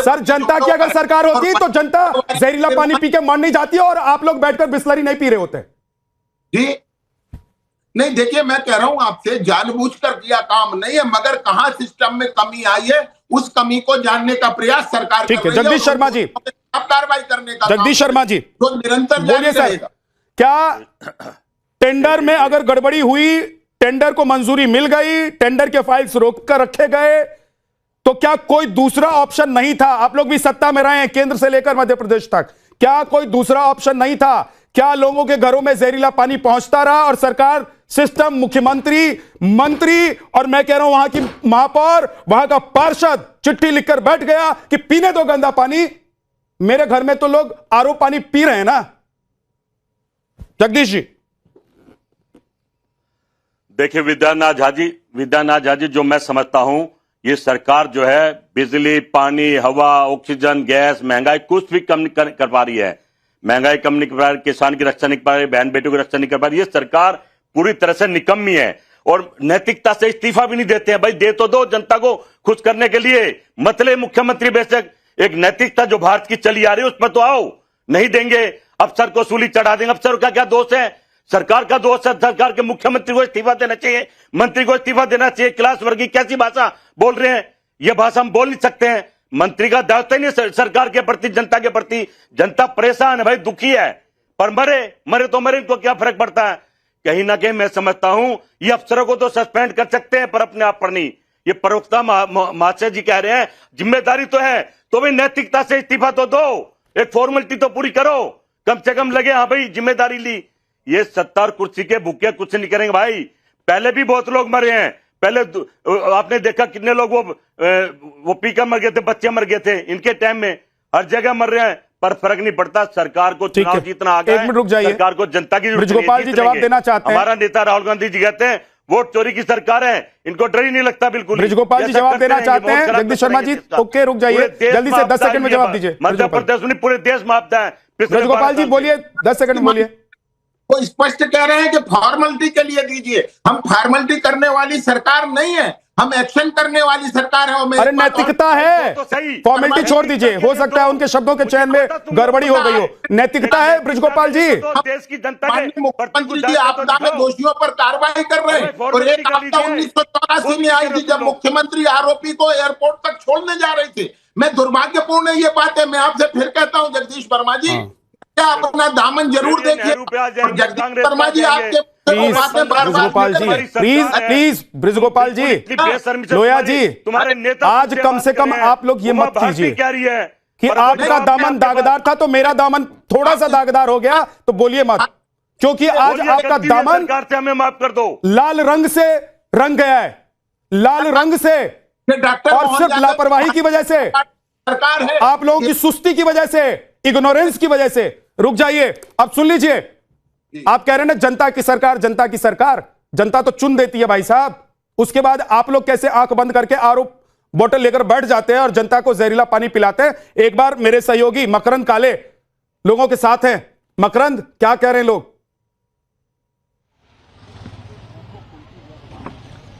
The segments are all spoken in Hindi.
सर जनता की अगर सरकार होती तो जनता जहरीला पानी पी के मर नहीं जाती और आप लोग बैठकर बिस्लरी नहीं पी रहे होते। जी नहीं, देखिए मैं कह रहा हूं आपसे, जानबूझकर किया काम नहीं है, मगर कहां सिस्टम में कमी आई है उस कमी को जानने का प्रयास सरकार कर रही है। जगदीश शर्मा जी, अब कार्रवाई करने का जगदीश शर्मा जी जो निरंतर बोलिए सर, क्या टेंडर में अगर गड़बड़ी हुई, टेंडर को मंजूरी मिल गई, टेंडर के फाइल्स रोक कर रखे गए, तो क्या कोई दूसरा ऑप्शन नहीं था? आप लोग भी सत्ता में रहे हैं केंद्र से लेकर मध्य प्रदेश तक, क्या कोई दूसरा ऑप्शन नहीं था? क्या लोगों के घरों में जहरीला पानी पहुंचता रहा और सरकार, सिस्टम, मुख्यमंत्री, मंत्री और मैं कह रहा हूं वहां की महापौर, वहां का पार्षद चिट्ठी लिखकर बैठ गया कि पीने दो गंदा पानी? मेरे घर में तो लोग आरओ पानी पी रहे हैं ना। जगदीश जी देखिए विद्यानाथ झा जी, जो मैं समझता हूं ये सरकार जो है बिजली, पानी, हवा, ऑक्सीजन, गैस, महंगाई कुछ भी कम नहीं कर पा रही है। महंगाई कम नहीं कर पा रही, किसान की रक्षा नहीं कर पा रही, बहन बेटियों की रक्षा नहीं कर पा रही। ये सरकार पूरी तरह से निकम्मी है और नैतिकता से इस्तीफा भी नहीं देते हैं। भाई दे तो दो जनता को खुश करने के लिए, मतलब मुख्यमंत्री बेशक एक नैतिकता जो भारत की चली आ रही है उस पर तो आओ। नहीं देंगे, अफसर को सूली चढ़ा देंगे। अफसर का क्या दोष है? सरकार का दोष है। सरकार के मुख्यमंत्री को इस्तीफा देना चाहिए, मंत्री को इस्तीफा देना चाहिए। क्लास वर्ग की कैसी भाषा बोल रहे हैं? यह भाषा हम बोल नहीं सकते हैं। मंत्री का दायित्व ही नहीं सरकार के प्रति, जनता के प्रति। जनता परेशान है भाई, दुखी है, पर मरे तो मरे, इनको क्या फर्क पड़ता है? कहीं ना कहीं मैं समझता हूं ये अफसरों को तो सस्पेंड कर सकते हैं पर अपने आप पर नहीं। ये प्रवक्ता महाशय जी कह रहे हैं जिम्मेदारी तो है, तो भी नैतिकता से इस्तीफा तो दो, एक फॉर्मेलिटी तो पूरी करो, कम से कम लगे हाँ भाई जिम्मेदारी ली। ये 70 कुर्सी के भूखे कुछ नहीं करेंगे भाई। पहले भी बहुत लोग मरे हैं, पहले आपने देखा कितने लोग वो पीकर मर गए थे, बच्चे मर गए थे। इनके टाइम में हर जगह मर रहे हैं पर फर्क नहीं पड़ता। सरकार को चुनाव जीतना आ गया, एक मिनट रुक जाइए, सरकार को जनता की ब्रजगोपाल जी जवाब देना चाहते हैं। हमारा नेता राहुल गांधी जी कहते हैं वोट चोरी की सरकार है, इनको डर ही नहीं लगता बिल्कुल। ब्रजगोपाल जी जवाब देना चाहते हैं। जगदीश शर्मा जी ओके रुक जाइए, जल्दी से 10 सेकंड में जवाब दीजिए। मध्य प्रदेश में पूरे देश में आपदा है। ब्रजगोपाल जी बोलिए, 10 सेकंड बोलिए। वो स्पष्ट कह रहे हैं कि फॉर्मेलिटी के लिए दीजिए। हम फॉर्मेलिटी करने वाली सरकार नहीं है, हम एक्शन करने वाली सरकार है। अरे नैतिकता है, फॉर्मेलिटी छोड़ दीजिए। हो सकता है उनके शब्दों के चयन में गड़बड़ी हो गई हो, नैतिकता है ब्रजगोपाल जी। देश की जनता के मुख्यमंत्री जी आपदा में दोषियों पर कार्रवाई कर रहे हैं और एक आपदा 1984 में आई थी जब मुख्यमंत्री आरोपी को एयरपोर्ट तक छोड़ने जा रहे थे। मैं दुर्भाग्यपूर्ण है ये बात है। मैं आपसे फिर कहता हूं जगदीश वर्मा जी, आप अपना दामन जरूर देखिए। जगदीश वर्मा जी आपके ब्रजगोपाल जी प्लीज ब्रजगोपाल जी, लोया जी, तुम्हारे नेता आज कम से कम आप लोग ये मत कीजिए कि आपका दामन दागदार था तो मेरा दामन थोड़ा सा दागदार हो गया तो बोलिए मत, क्योंकि आज आपका दामन हमें माफ कर दो, लाल रंग से रंग गया है, लाल रंग से, और सिर्फ लापरवाही की वजह से, सरकार है आप लोगों की सुस्ती की वजह से, इग्नोरेंस की वजह से। रुक जाइए, अब सुन लीजिए। आप कह रहे हैं ना जनता की सरकार, जनता की सरकार, जनता तो चुन देती है भाई साहब। उसके बाद आप लोग कैसे आंख बंद करके आरओ बोतल लेकर बैठ जाते हैं और जनता को जहरीला पानी पिलाते हैं। एक बार मेरे सहयोगी मकरंद काले लोगों के साथ हैं। मकरंद, क्या कह रहे हैं लोग?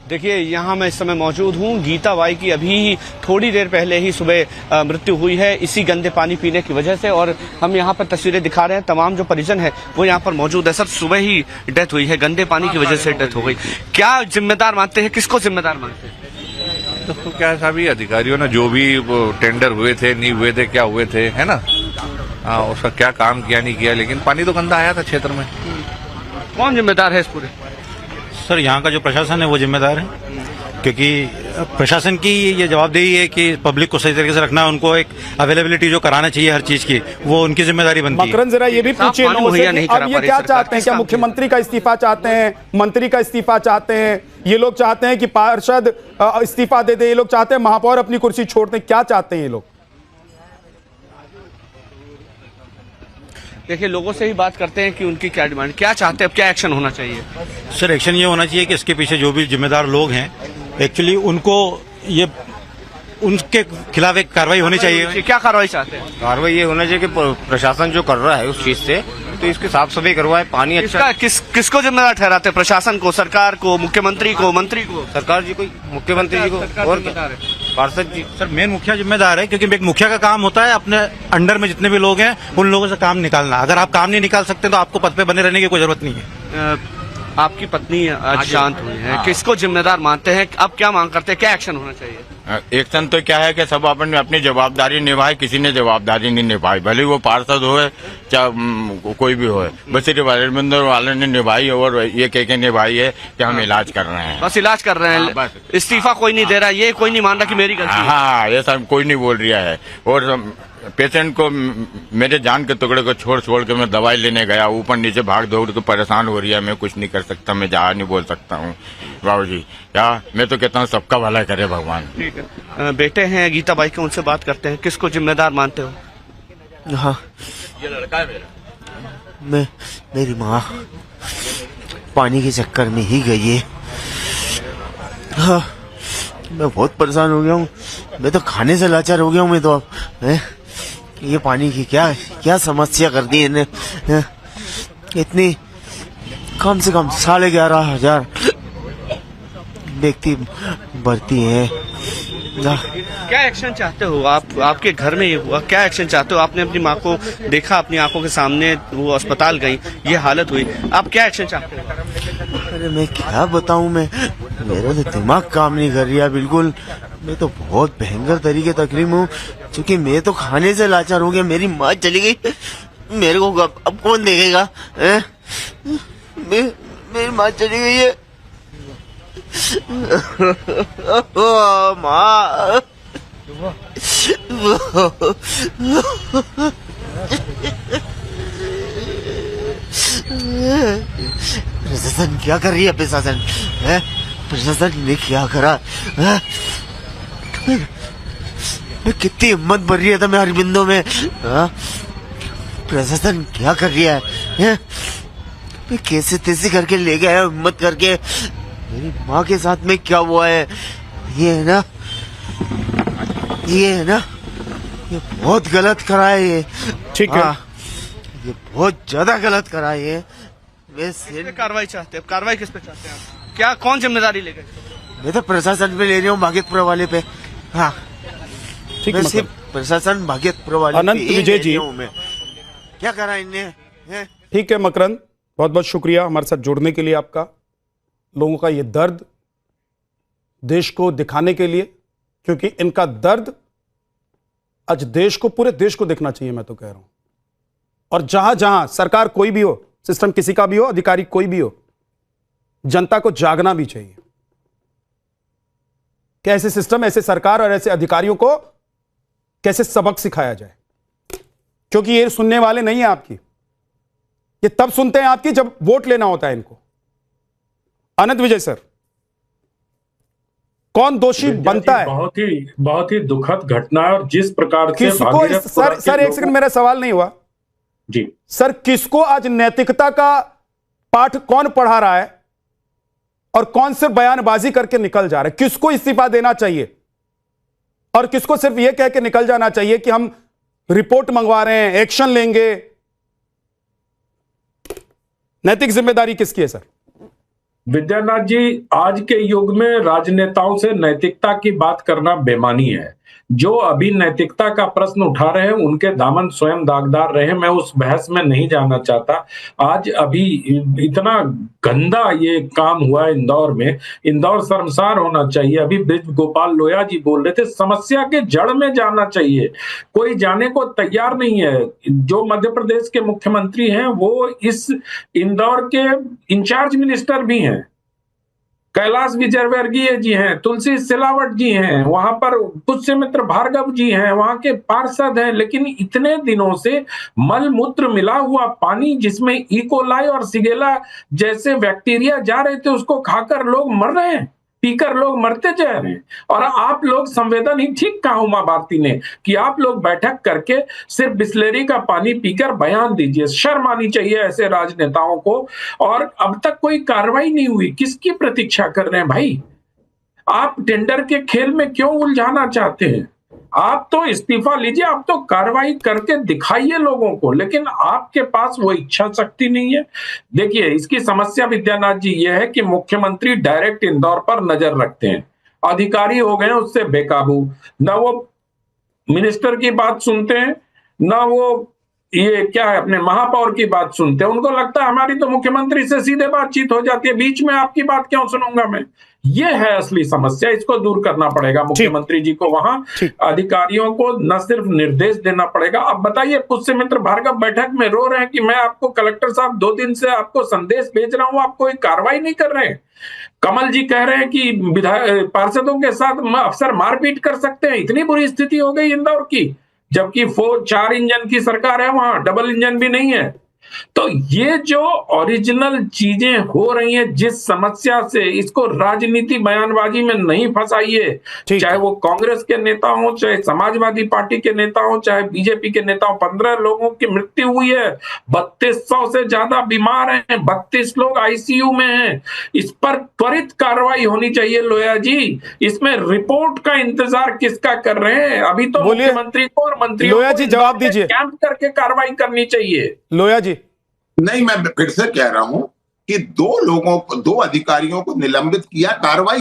देखिए यहाँ मैं इस समय मौजूद हूँ गीता बाई की अभी थोड़ी देर पहले ही सुबह मृत्यु हुई है इसी गंदे पानी पीने की वजह से, और हम यहाँ पर तस्वीरें दिखा रहे हैं। तमाम जो परिजन है वो यहाँ पर मौजूद है। सर सुबह ही डेथ हुई है, गंदे पानी की वजह से डेथ हो गई, क्या जिम्मेदार मानते हैं, किसको जिम्मेदार मानते हैं? तो क्या सभी अधिकारियों ने जो भी टेंडर हुए थे, नहीं हुए थे, क्या हुए थे, है ना, हाँ उसका क्या काम किया नहीं किया, लेकिन पानी तो गंदा आया था क्षेत्र में। कौन जिम्मेदार है इस पूरे? सर यहाँ का जो प्रशासन है वो जिम्मेदार है, क्योंकि प्रशासन की ये जवाबदेही है कि पब्लिक को सही तरीके से रखना है, उनको एक अवेलेबिलिटी जो कराना चाहिए हर चीज की, वो उनकी जिम्मेदारी बनती है। मकरंद जरा ये भी पूछिए लोगों से कि अब ये क्या चाहते हैं? क्या मुख्यमंत्री का इस्तीफा चाहते हैं, मंत्री का इस्तीफा चाहते हैं, ये लोग चाहते हैं कि पार्षद इस्तीफा दे दे, ये लोग चाहते हैं महापौर अपनी कुर्सी छोड़ दें, क्या चाहते हैं ये लोग? देखिए लोगों से ही बात करते हैं कि उनकी क्या डिमांड, क्या चाहते हैं, अब क्या एक्शन होना चाहिए? सर एक्शन ये होना चाहिए कि इसके पीछे जो भी जिम्मेदार लोग हैं एक्चुअली उनको ये उनके खिलाफ एक कार्रवाई होनी चाहिए। क्या कार्रवाई चाहते हैं? कार्रवाई ये होना चाहिए कि प्रशासन जो कर रहा है उस चीज से तो इसकी साफ सफाई करवाए, पानी अच्छा। किसको जिम्मेदार ठहराते हैं? प्रशासन को, सरकार को, मुख्यमंत्री को, मंत्री को? सरकार जी को, मुख्यमंत्री जी को, और पार्षद जी। सर मेन मुखिया जिम्मेदार है, क्योंकि एक मुखिया का काम होता है अपने अंडर में जितने भी लोग हैं उन लोगों से काम निकालना। अगर आप काम नहीं निकाल सकते तो आपको पद पे बने रहने की कोई जरूरत नहीं है। आपकी पत्नी आज शांत हुई है, किसको जिम्मेदार मानते हैं? अब क्या मांग करते हैं, क्या एक्शन होना चाहिए? एक्शन तो क्या है कि सब अपन अपनी जवाबदारी निभाए, किसी ने जवाबदारी नहीं निभाई, भले वो पार्षद हो चाहे कोई भी हो। बस सिर्फ अरविंदर वाले ने निभाई और ये कह के निभाई है कि हम इलाज कर रहे हैं, बस इलाज कर रहे हैं। बस इस्तीफा कोई नहीं दे रहा, ये कोई नहीं मान रहा कि मेरी गलती है। हाँ, ये सब कोई नहीं बोल रहा है। और पेशेंट को, मेरे जान के टुकड़े को छोड़ के मैं दवाई लेने गया, ऊपर नीचे भाग दौड़ के परेशान हो रही है, मैं कुछ नहीं कर सकता, मैं जा नहीं बोल सकता हूँ। बाबू जी क्या, मैं तो कहता हूँ सबका भला करे भगवान। ठीक है, बेटे हैं गीता बाई के, उनसे बात करते हैं। किसको जिम्मेदार मानते हो? हाँ, ये लड़का है मेरा। मेरी माँ पानी के चक्कर में ही गई है। हाँ, मैं बहुत परेशान हो गया हूँ, मैं तो खाने से लाचार हो गया हूँ। मैं तो अब ये पानी की क्या समस्या कर दी इन्हें। इतनी कम से कम 11,500 व्यक्ति भर्ती है। क्या एक्शन चाहते हो आप? आपके घर में ये हुआ, क्या एक्शन चाहते हो? आपने अपनी माँ को देखा, अपनी आंखों के सामने वो अस्पताल गई, ये हालत हुई, आप क्या एक्शन चाहते हो? अरे मैं क्या बताऊं, मेरा तो दिमाग काम नहीं कर रहा बिल्कुल। मैं तो बहुत भयंकर तरीके तकलीफ हूँ, क्योंकि मैं तो खाने से लाचार हो गया। मेरी माँ चली गई, मेरे को अब कौन देखेगा? मेरी माँ चली गई है। माँ, प्रशासन क्या कर रही है? प्रशासन ने क्या करा? मैं कितनी हिम्मत भर रही था मैं अरविंदों में। प्रशासन क्या कर रही है? मैं कैसे तैसे करके ले गया हिम्मत करके। मेरी माँ के साथ में क्या हुआ है? ये है ना, ये बहुत गलत करा है ये। ठीक है, ये बहुत ज्यादा गलत करा है ये। मैं कार्रवाई चाहते हैं, कार्रवाई किस पे चाहते हैं आप? क्या, कौन जिम्मेदारी लेगा? मैं तो प्रशासन पे ले रही हूँ, भागीरथपुर वाले पे। हाँ, ठीक मैं है, सिर्फ प्रशासन भागीरथपुर वाले अनंत पे ही विजय ले जी। रही हूँ मैं। क्या करा इनने? ठीक है मकरंद, बहुत बहुत शुक्रिया हमारे साथ जुड़ने के लिए आपका। लोगों का ये दर्द देश को दिखाने के लिए, क्योंकि इनका दर्द आज देश को, पूरे देश को देखना चाहिए, मैं तो कह रहा हूं। और जहां जहां सरकार कोई भी हो, सिस्टम किसी का भी हो, अधिकारी कोई भी हो, जनता को जागना भी चाहिए कि ऐसे सिस्टम, ऐसे सरकार और ऐसे अधिकारियों को कैसे सबक सिखाया जाए। क्योंकि ये सुनने वाले नहीं है आपकी, ये तब सुनते हैं आपकी जब वोट लेना होता है इनको। अनंत विजय सर, कौन दोषी बनता है? बहुत ही दुखद घटना है। और जिस प्रकार से किसको, सर एक सेकंड, मेरा सवाल नहीं हुआ जी सर। किसको आज नैतिकता का पाठ कौन पढ़ा रहा है और कौन सिर्फ बयानबाजी करके निकल जा रहा है? किसको इस्तीफा देना चाहिए और किसको सिर्फ यह कह के निकल जाना चाहिए कि हम रिपोर्ट मंगवा रहे हैं, एक्शन लेंगे? नैतिक जिम्मेदारी किसकी है सर? विद्यानाथ जी, आज के युग में राजनेताओं से नैतिकता की बात करना बेमानी है। जो अभी नैतिकता का प्रश्न उठा रहे हैं उनके दामन स्वयं दागदार रहे। मैं उस बहस में नहीं जाना चाहता। आज अभी इतना गंदा ये काम हुआ है इंदौर में, इंदौर शर्मसार होना चाहिए। अभी ब्रिज गोपाल लोया जी बोल रहे थे, समस्या के जड़ में जाना चाहिए, कोई जाने को तैयार नहीं है। जो मध्य प्रदेश के मुख्यमंत्री हैं वो इस इंदौर के इंचार्ज मिनिस्टर भी हैं। कैलाश विजयवर्गीय जी हैं, तुलसी सिलावट जी हैं, वहां पर पुष्यमित्र भार्गव जी हैं, वहां के पार्षद हैं। लेकिन इतने दिनों से मल मूत्र मिला हुआ पानी, जिसमें इकोलाई और सिगेला जैसे बैक्टीरिया जा रहे थे, उसको खाकर लोग मर रहे हैं, पीकर लोग मरते जा रहे हैं। और आप लोग संवेदन ही ठीक कहा उमा भारती ने कि आप लोग बैठक करके सिर्फ बिस्लेरी का पानी पीकर बयान दीजिए। शर्म आनी चाहिए ऐसे राजनेताओं को। और अब तक कोई कार्रवाई नहीं हुई, किसकी प्रतीक्षा कर रहे हैं भाई? आप टेंडर के खेल में क्यों उलझाना चाहते हैं? आप तो इस्तीफा लीजिए, आप तो कार्रवाई करके दिखाइए लोगों को, लेकिन आपके पास वो इच्छा शक्ति नहीं है। देखिए, इसकी समस्या विद्यानाथ जी ये है कि मुख्यमंत्री डायरेक्ट इंदौर पर नजर रखते हैं, अधिकारी हो गए उससे बेकाबू, ना वो मिनिस्टर की बात सुनते हैं, ना वो ये क्या है अपने महापौर की बात सुनते हैं। उनको लगता है हमारी तो मुख्यमंत्री से सीधे बातचीत हो जाती है, बीच में आपकी बात क्यों सुनूंगा मैं। ये है असली समस्या, इसको दूर करना पड़ेगा मुख्यमंत्री जी को। वहां अधिकारियों को न सिर्फ निर्देश देना पड़ेगा। अब बताइए, पुष्यमित्र भार्गव बैठक में रो रहे हैं कि मैं आपको कलेक्टर साहब 2 दिन से आपको संदेश भेज रहा हूं, आप कोई कार्रवाई नहीं कर रहे हैं। कमल जी कह रहे हैं कि पार्षदों के साथ अफसर मारपीट कर सकते हैं, इतनी बुरी स्थिति हो गई इंदौर की, जबकि 4 इंजन की सरकार है, वहां डबल इंजन भी नहीं है। तो ये जो ओरिजिनल चीजें हो रही हैं, जिस समस्या से, इसको राजनीति बयानबाजी में नहीं फंसाइए। चाहे वो कांग्रेस के नेता हो, चाहे समाजवादी पार्टी के नेता हो, चाहे बीजेपी के नेता हो। 15 लोगों की मृत्यु हुई है, 3200 से ज्यादा बीमार हैं, 32 लोग आईसीयू में हैं। इस पर त्वरित कार्रवाई होनी चाहिए लोया जी। इसमें रिपोर्ट का इंतजार किसका कर रहे हैं? अभी तो मुख्यमंत्री को और मंत्रियों लोया जी जवाब दीजिए, कैंप करके कार्रवाई करनी चाहिए। लोया जी। नहीं, मैं फिर से कह रहा हूं कि 2 अधिकारियों को निलंबित किया, कार्रवाई